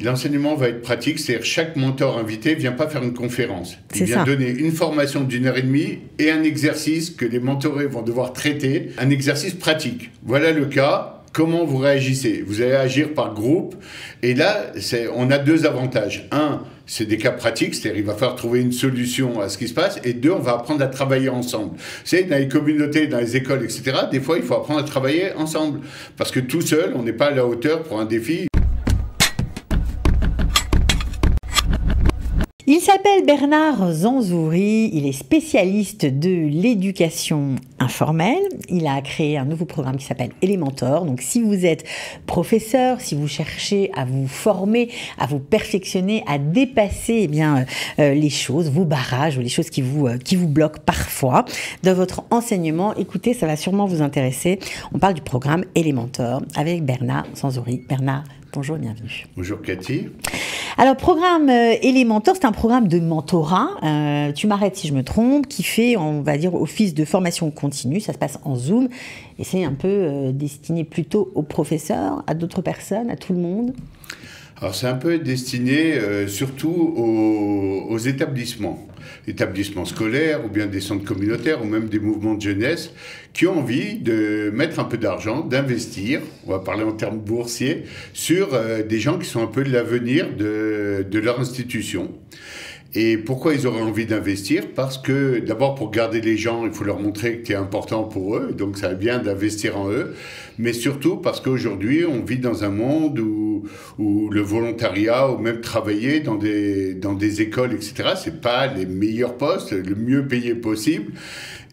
L'enseignement va être pratique, c'est-à-dire chaque mentor invité ne vient pas faire une conférence. Il C'est vient ça. donner une formation d'1 heure et demie et un exercice que les mentorés vont devoir traiter, un exercice pratique. Voilà le cas, comment vous réagissez? Vous allez agir par groupe et là, on a deux avantages. Un, c'est des cas pratiques, c'est-à-dire il va falloir trouver une solution à ce qui se passe. Et deux, on va apprendre à travailler ensemble. Vous savez, dans les communautés, dans les écoles, etc., des fois, il faut apprendre à travailler ensemble. Parce que tout seul, on n'est pas à la hauteur pour un défi. Il s'appelle Bernard Zanzouri, il est spécialiste de l'éducation informelle. Il a créé un nouveau programme qui s'appelle Elementor. Donc si vous êtes professeur, si vous cherchez à vous former, à vous perfectionner, à dépasser les choses, vos barrages ou les choses qui vous bloquent parfois dans votre enseignement, écoutez, ça va sûrement vous intéresser. On parle du programme Elementor avec Bernard Zanzouri. Bernard, bonjour et bienvenue. Bonjour Cathy. Alors, programme Elementor, c'est un programme de mentorat, tu m'arrêtes si je me trompe, qui fait, on va dire, office de formation continue. Ça se passe en Zoom et c'est un peu destiné plutôt aux professeurs, à d'autres personnes, à tout le monde. Alors c'est un peu destiné surtout aux établissements scolaires ou bien des centres communautaires ou même des mouvements de jeunesse qui ont envie de mettre un peu d'argent, d'investir, on va parler en termes boursiers, sur des gens qui sont un peu l'avenir de leur institution. Et pourquoi ils auraient envie d'investir? Parce que d'abord pour garder les gens, il faut leur montrer que tu es important pour eux, donc ça va bien d'investir en eux, mais surtout parce qu'aujourd'hui on vit dans un monde où le volontariat ou même travailler dans des écoles, etc., c'est pas les meilleurs postes, le mieux payé possible.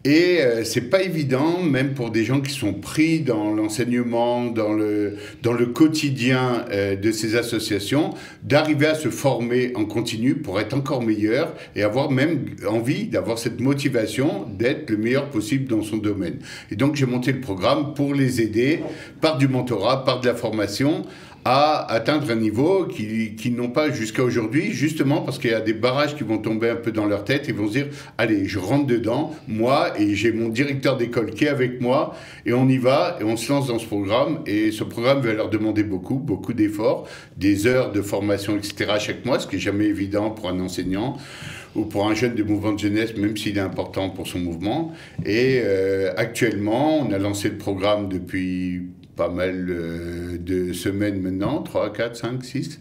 Et c'est pas évident, même pour des gens qui sont pris dans l'enseignement, dans le quotidien de ces associations, d'arriver à se former en continu pour être encore meilleur et avoir même envie d'avoir cette motivation d'être le meilleur possible dans son domaine. Et donc j'ai monté le programme pour les aider par du mentorat, par de la formation, à atteindre un niveau qu'ils n'ont pas jusqu'à aujourd'hui, justement parce qu'il y a des barrages qui vont tomber un peu dans leur tête et vont se dire « Allez, je rentre dedans, moi, et j'ai mon directeur d'école qui est avec moi, et on y va, et on se lance dans ce programme. » Et ce programme va leur demander beaucoup d'efforts, des heures de formation, etc. chaque mois, ce qui n'est jamais évident pour un enseignant ou pour un jeune de mouvement de jeunesse, même s'il est important pour son mouvement. Et actuellement, on a lancé le programme depuis pas mal de semaines maintenant, 3, 4, 5, 6,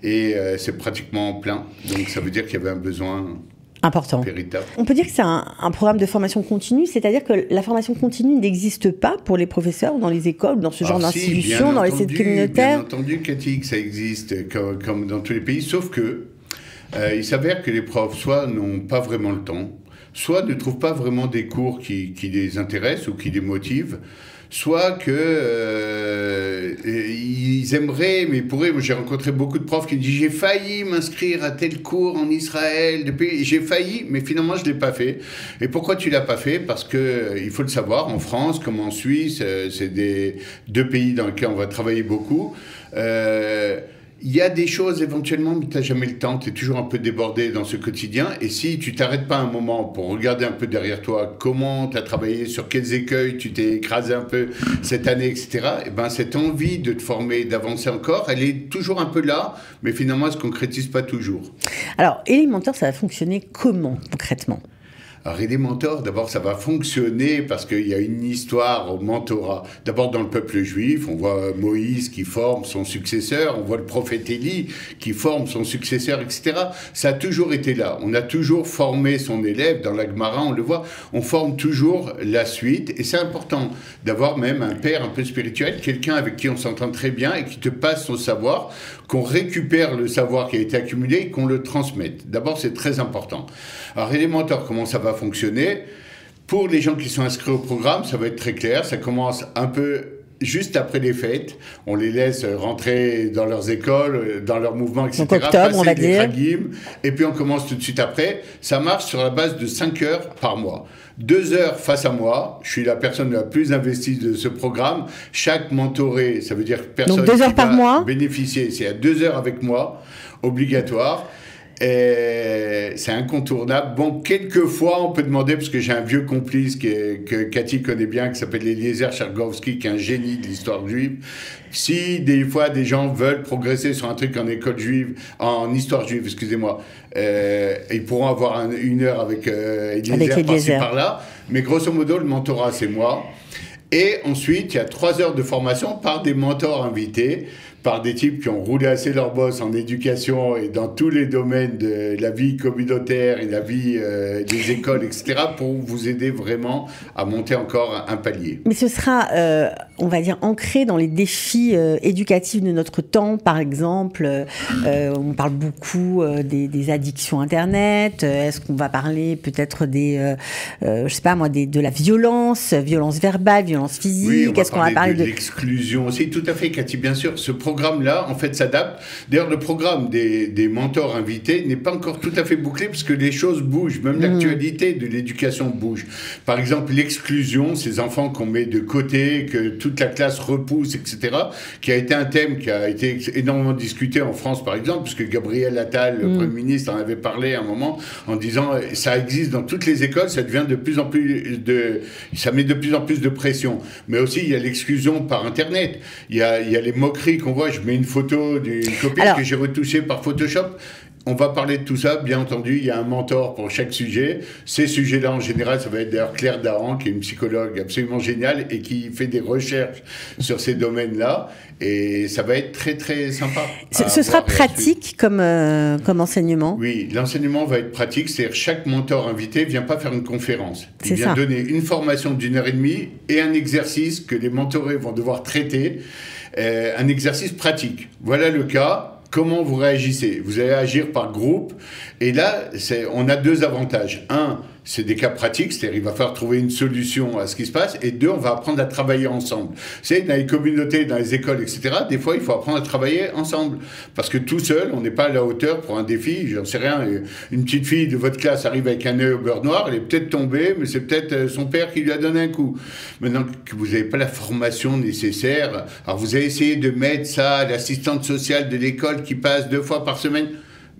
et c'est pratiquement plein. Donc ça veut dire qu'il y avait un besoin important. Véritable. On peut dire que c'est un programme de formation continue, c'est-à-dire que la formation continue n'existe pas pour les professeurs dans les écoles, dans ce genre d'institutions, dans les centres communautaires. Bien entendu, Cathy, que ça existe comme dans tous les pays, sauf que il s'avère que les profs soit n'ont pas vraiment le temps, soit ne trouvent pas vraiment des cours qui les intéressent ou qui les motivent, soit que ils aimeraient, mais pourraient. J'ai rencontré beaucoup de profs qui me disent « J'ai failli m'inscrire à tel cours en Israël, j'ai failli, mais finalement je ne l'ai pas fait. » Et pourquoi tu ne l'as pas fait? Parce que, il faut le savoir, en France comme en Suisse, c'est deux pays dans lesquels on va travailler beaucoup. Il y a des choses éventuellement, mais tu n'as jamais le temps, tu es toujours un peu débordé dans ce quotidien. Et si tu t'arrêtes pas un moment pour regarder un peu derrière toi comment tu as travaillé, sur quels écueils tu t'es écrasé un peu cette année, etc., et ben, cette envie de te former, d'avancer encore, elle est toujours un peu là, mais finalement, elle ne se concrétise pas toujours. Alors, Elementor, ça va fonctionner comment concrètement? Alors, Elementor, d'abord, ça va fonctionner parce qu'il y a une histoire au mentorat. D'abord, dans le peuple juif, on voit Moïse qui forme son successeur, on voit le prophète Élie qui forme son successeur, etc. Ça a toujours été là. On a toujours formé son élève. Dans la Gemara, on le voit, on forme toujours la suite. Et c'est important d'avoir même un père un peu spirituel, quelqu'un avec qui on s'entend très bien et qui te passe son savoir, qu'on récupère le savoir qui a été accumulé et qu'on le transmette. D'abord, c'est très important. Alors, Elementor, comment ça va fonctionner? Pour les gens qui sont inscrits au programme, ça va être très clair. Ça commence un peu juste après les fêtes. On les laisse rentrer dans leurs écoles, dans leurs mouvements, etc. Donc octobre, on va dire. Ragim, et puis on commence tout de suite après. Ça marche sur la base de 5 heures par mois. 2 heures face à moi. Je suis la personne la plus investie de ce programme. Chaque mentoré, ça veut dire personne donc 2 heures par mois bénéficier. C'est à 2 heures avec moi, obligatoire. C'est incontournable. Bon, quelquefois, on peut demander, parce que j'ai un vieux complice que Cathy connaît bien, qui s'appelle Eliezer Chargowski, qui est un génie de l'histoire juive. Si des fois des gens veulent progresser sur un truc en école juive, en histoire juive, excusez-moi, ils pourront avoir une heure avec Eliezer par-ci par-là. Mais grosso modo, le mentorat, c'est moi. Et ensuite, il y a 3 heures de formation par des mentors invités, par des types qui ont roulé assez leur bosse en éducation et dans tous les domaines de la vie communautaire et la vie des écoles, etc., pour vous aider vraiment à monter encore un palier. Mais ce sera, on va dire, ancré dans les défis éducatifs de notre temps. Par exemple, on parle beaucoup des addictions Internet. Est-ce qu'on va parler peut-être je sais pas moi, de la violence verbale, violence physique? Oui, Est-ce qu'on va parler de l'exclusion aussi? Tout à fait, Cathy, bien sûr. Ce programme-là, en fait, s'adapte. D'ailleurs, le programme des mentors invités n'est pas encore tout à fait bouclé parce que les choses bougent. Même l'actualité de l'éducation bouge. Par exemple, l'exclusion, ces enfants qu'on met de côté, que toute la classe repousse, etc., qui a été un thème qui a été énormément discuté en France, par exemple, puisque Gabriel Attal, le Premier ministre, en avait parlé à un moment en disant ça existe dans toutes les écoles, ça devient de plus en plus ça met de plus en plus de pression. Mais aussi, il y a l'exclusion par Internet. Il y a les moqueries qu'on voit. Je mets une photo d'une copine que j'ai retouchée par Photoshop. On va parler de tout ça, bien entendu. Il y a un mentor pour chaque sujet. Ces sujets-là, en général, ça va être d'ailleurs Claire Dahan, qui est une psychologue absolument géniale et qui fait des recherches sur ces domaines-là. Et ça va être très, très sympa. Ce sera pratique comme enseignement? Oui, l'enseignement va être pratique. C'est-à-dire chaque mentor invité ne vient pas faire une conférence. Il vient donner une formation d'1h30 et un exercice que les mentorés vont devoir traiter. Un exercice pratique. Voilà le cas. Comment vous réagissez? Vous allez agir par groupe. Et là, on a 2 avantages. 1, c'est des cas pratiques, c'est-à-dire il va falloir trouver une solution à ce qui se passe. Et 2, on va apprendre à travailler ensemble. Vous savez, dans les communautés, dans les écoles, etc., des fois, il faut apprendre à travailler ensemble. Parce que tout seul, on n'est pas à la hauteur pour un défi. J'en sais rien, une petite fille de votre classe arrive avec un œil au beurre noir, elle est peut-être tombée, mais c'est peut-être son père qui lui a donné un coup. Maintenant que vous n'avez pas la formation nécessaire, alors vous allez essayer de mettre ça à l'assistante sociale de l'école qui passe 2 fois par semaine.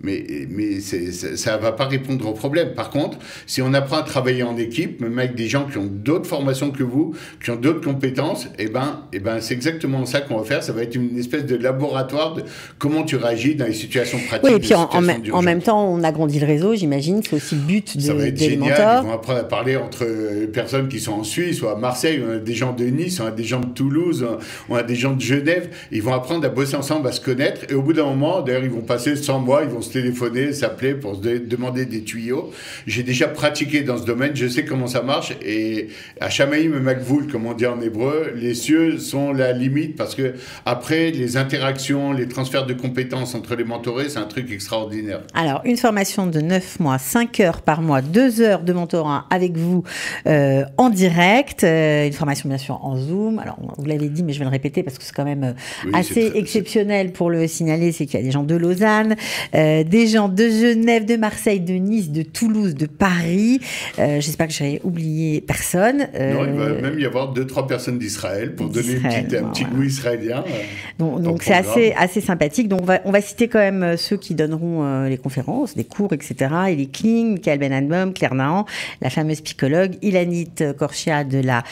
Mais ça ne va pas répondre au problème. Par contre, si on apprend à travailler en équipe, même avec des gens qui ont d'autres formations que vous, qui ont d'autres compétences, c'est exactement ça qu'on va faire. Ça va être une espèce de laboratoire de comment tu réagis dans les situations pratiques. Oui, et puis en même temps, on agrandit le réseau, j'imagine. C'est aussi le but ça va être génial. Mentors. Ils vont apprendre à parler entre personnes qui sont en Suisse ou à Marseille. On a des gens de Nice, on a des gens de Toulouse, on a des gens de Genève. Ils vont apprendre à bosser ensemble, à se connaître. Et au bout d'un moment, d'ailleurs, ils vont passer 100 mois, ils vont se téléphoner, s'appeler pour se demander des tuyaux. J'ai déjà pratiqué dans ce domaine, je sais comment ça marche. Et à Shamaïm et Makvoul, comme on dit en hébreu, les cieux sont la limite parce que après, les interactions, les transferts de compétences entre les mentorés, c'est un truc extraordinaire. Alors, une formation de 9 mois, 5 heures par mois, 2 heures de mentorat avec vous en direct, une formation bien sûr en Zoom. Alors, vous l'avez dit, mais je vais le répéter parce que c'est quand même assez exceptionnel pour le signaler, c'est qu'il y a des gens de Lausanne, des gens de Genève, de Marseille, de Nice, de Toulouse, de Paris. J'espère que j'ai oublié personne. Non, il va même y avoir 2-3 personnes d'Israël pour donner un petit goût israélien. Donc c'est assez sympathique. Donc on va citer quand même ceux qui donneront les conférences, les cours, etc. Eli Kling, Michael Ben-Admom, Claire Dahan, la fameuse psychologue, Ilanit Korchia de la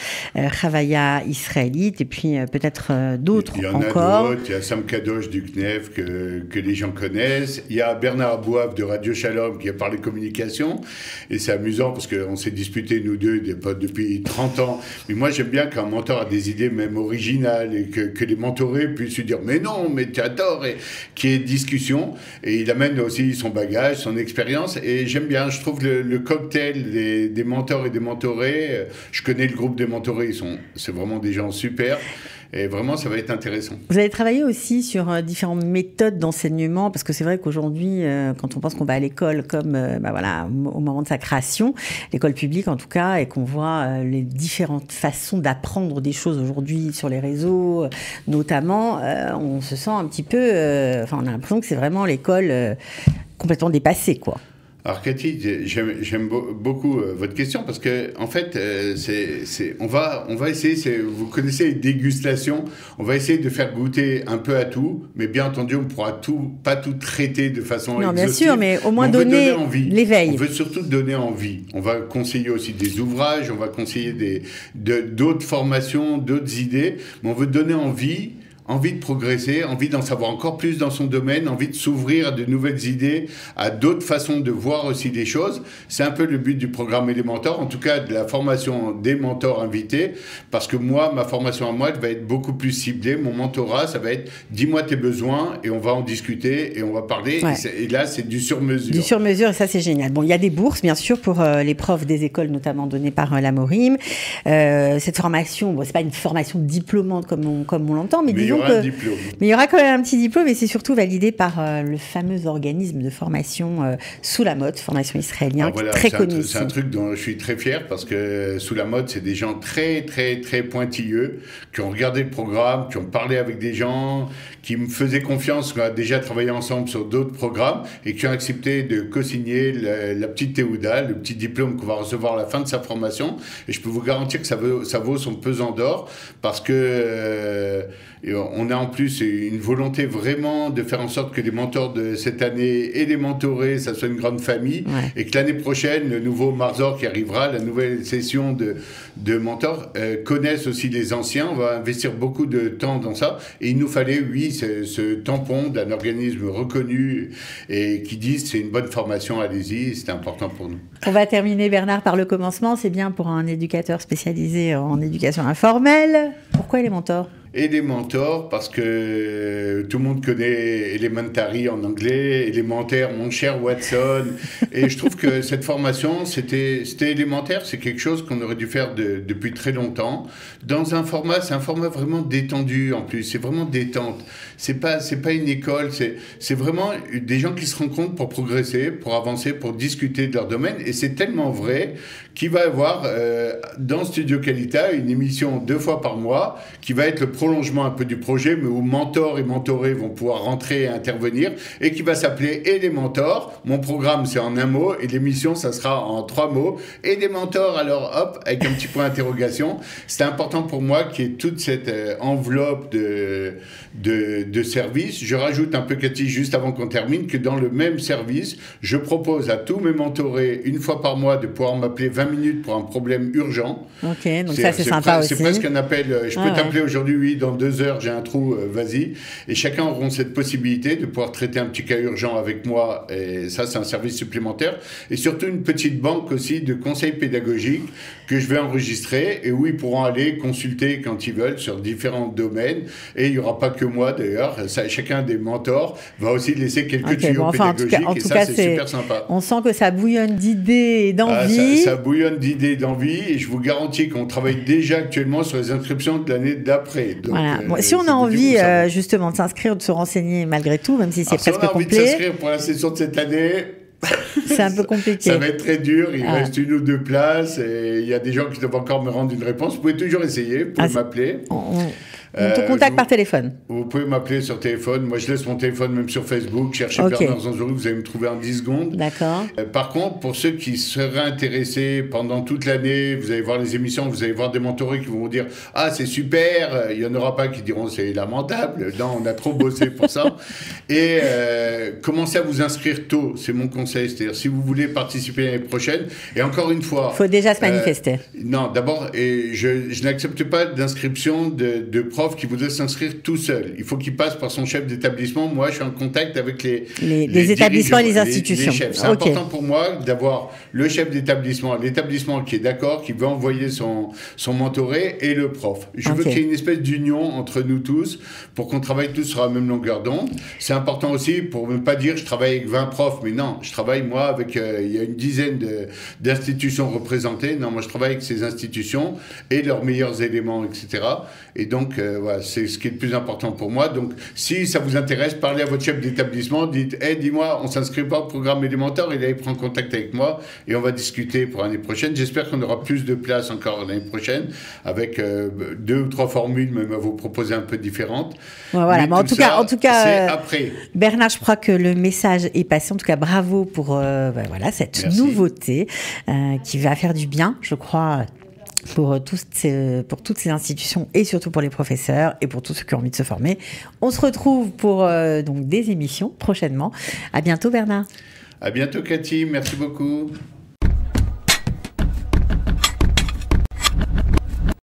Chavaya israélite, et puis peut-être d'autres encore. Il y a Sam Kadosh du CNEF que les gens connaissent. Il y a Bernard Abouaf de Radio Shalom qui a parlé communication. Et c'est amusant parce qu'on s'est disputés, nous deux, des potes depuis 30 ans. Mais moi, j'aime bien qu'un mentor a des idées même originales et que les mentorés puissent lui dire « Mais non, mais tu adores !» et qu'il y ait discussion. Et il amène aussi son bagage, son expérience. Et j'aime bien, je trouve le cocktail des mentors et des mentorés. Je connais le groupe des mentorés, c'est vraiment des gens super. Et vraiment, ça va être intéressant. Vous avez travaillé aussi sur différentes méthodes d'enseignement, parce que c'est vrai qu'aujourd'hui, quand on pense qu'on va à l'école comme au moment de sa création, l'école publique en tout cas, et qu'on voit les différentes façons d'apprendre des choses aujourd'hui sur les réseaux, notamment, on se sent un petit peu... on a l'impression que c'est vraiment l'école complètement dépassée, quoi. Alors Cathy, j'aime beaucoup votre question parce que en fait, on va essayer. Vous connaissez les dégustations. On va essayer de faire goûter un peu à tout, mais bien entendu, on pourra pas tout traiter de façon exhaustive. Bien sûr, mais au moins donner l'éveil. On veut surtout donner envie. On va conseiller aussi des ouvrages, on va conseiller d'autres formations, d'autres idées, mais on veut donner envie de progresser, envie d'en savoir encore plus dans son domaine, envie de s'ouvrir à de nouvelles idées, à d'autres façons de voir aussi les choses. C'est un peu le but du programme Elementor, en tout cas de la formation des mentors invités, parce que moi, ma formation à moi, elle va être beaucoup plus ciblée. Mon mentorat, ça va être « dis-moi tes besoins » et on va en discuter et on va parler. Ouais. Et là, c'est du sur-mesure. Du sur-mesure, et ça, c'est génial. Bon, il y a des bourses, bien sûr, pour les profs des écoles, notamment données par la Morim. Cette formation, bon, c'est pas une formation diplômante comme on l'entend, mais disons mais il y aura quand même un petit diplôme et c'est surtout validé par le fameux organisme de formation Soulamot, formation israélien, voilà, très connu. C'est un truc dont je suis très fier parce que Soulamot, c'est des gens très, très, très pointilleux qui ont regardé le programme, qui ont parlé avec des gens, qui me faisaient confiance, qu'on a déjà travaillé ensemble sur d'autres programmes et qui ont accepté de co-signer la petite Théouda, le petit diplôme qu'on va recevoir à la fin de sa formation. Et je peux vous garantir que ça vaut son pesant d'or parce que on a en plus une volonté vraiment de faire en sorte que les mentors de cette année et les mentorés, ça soit une grande famille, et que l'année prochaine, le nouveau Marzor qui arrivera, la nouvelle session de mentors, connaissent aussi les anciens. On va investir beaucoup de temps dans ça. Et il nous fallait, oui, ce tampon d'un organisme reconnu et qui dise c'est une bonne formation, allez-y, c'était important pour nous. On va terminer, Bernard, par le commencement. C'est bien pour un éducateur spécialisé en éducation informelle. Pourquoi les mentors ? Elementor, parce que tout le monde connaît Elementary en anglais, élémentaire, mon cher Watson. Et je trouve que cette formation, c'était élémentaire, c'est quelque chose qu'on aurait dû faire depuis très longtemps. C'est un format vraiment détendu en plus, c'est vraiment détente. C'est pas une école, c'est vraiment des gens qui se rencontrent pour progresser, pour avancer, pour discuter de leur domaine. Et c'est tellement vrai qu'il va y avoir dans Studio Qualita une émission 2 fois par mois qui va être le prolongement un peu du projet, mais où mentors et mentorés vont pouvoir rentrer et intervenir, et qui va s'appeler « Et les mentors ». Mon programme, c'est en un mot, et l'émission, ça sera en 3 mots. « Et des mentors », alors hop, avec un petit point d'interrogation. C'était important pour moi qu'il y ait toute cette enveloppe de services. Je rajoute un peu, Cathy, juste avant qu'on termine, que dans le même service, je propose à tous mes mentorés, 1 fois par mois, de pouvoir m'appeler 20 minutes pour un problème urgent. Ok, donc ça, c'est sympa aussi. C'est presque un appel, je peux t'appeler aujourd'hui, oui, dans 2 heures, j'ai un trou, vas-y. Et chacun auront cette possibilité de pouvoir traiter un petit cas urgent avec moi, et ça, c'est un service supplémentaire. Et surtout, une petite banque aussi de conseils pédagogiques que je vais enregistrer et où ils pourront aller consulter quand ils veulent sur différents domaines. Et il n'y aura pas que moi, d'ailleurs. Chacun des mentors va aussi laisser quelques tuyaux pédagogiques. En tout cas, c'est super sympa. On sent que ça bouillonne d'idées et d'envie. Ça bouillonne d'idées et d'envie. Et je vous garantis qu'on travaille déjà actuellement sur les inscriptions de l'année d'après. Donc, voilà. Si on a envie justement de s'inscrire, de se renseigner malgré tout, même si c'est presque complet. Si on a envie de s'inscrire pour la session de cette année, c'est un peu compliqué. Ça va être très dur, il reste 1 ou 2 places et il y a des gens qui doivent encore me rendre une réponse. Vous pouvez toujours essayer, vous pouvez m'appeler. On te contacte par téléphone. Vous pouvez m'appeler sur téléphone. Moi, je laisse mon téléphone même sur Facebook. Cherchez Bernard Zanzouri, vous allez me trouver en 10 secondes. D'accord. Par contre, pour ceux qui seraient intéressés pendant toute l'année, vous allez voir les émissions, vous allez voir des mentorés qui vont vous dire « Ah, c'est super !» Il n'y en aura pas qui diront « C'est lamentable !» Non, on a trop bossé pour ça. Et commencez à vous inscrire tôt, c'est mon conseil. C'est-à-dire, si vous voulez participer l'année prochaine, et encore une fois... Il faut déjà se manifester. Non, d'abord, je n'accepte pas d'inscription de profs qui voudraient s'inscrire tout seul. Il faut qu'il passe par son chef d'établissement. Moi, je suis en contact avec les établissements et les institutions. Les chefs. C'est important pour moi d'avoir le chef d'établissement, l'établissement qui est d'accord, qui veut envoyer son mentoré, et le prof. Je veux qu'il y ait une espèce d'union entre nous tous pour qu'on travaille tous sur la même longueur d'onde. C'est important aussi pour ne pas dire je travaille avec 20 profs, mais non, je travaille moi avec, il y a une dizaine d'institutions représentées. Non, moi je travaille avec ces institutions et leurs meilleurs éléments, etc. Et donc, voilà, c'est ce qui est le plus important pour moi. Donc, si ça vous intéresse, parlez à votre chef d'établissement, dites « dis-moi, on ne s'inscrit pas au programme Elementor », et là, il prend contact avec moi et on va discuter pour l'année prochaine. J'espère qu'on aura plus de place encore l'année prochaine, avec 2 ou 3 formules même à vous proposer un peu différentes. Ouais, voilà, mais en tout cas, c'est après. Bernard, je crois que le message est passé. En tout cas, bravo pour voilà, cette Merci. nouveauté qui va faire du bien, je crois, pour toutes ces institutions et surtout pour les professeurs et pour tous ceux qui ont envie de se former. On se retrouve pour donc des émissions prochainement. À bientôt Bernard. À bientôt Cathy, merci beaucoup.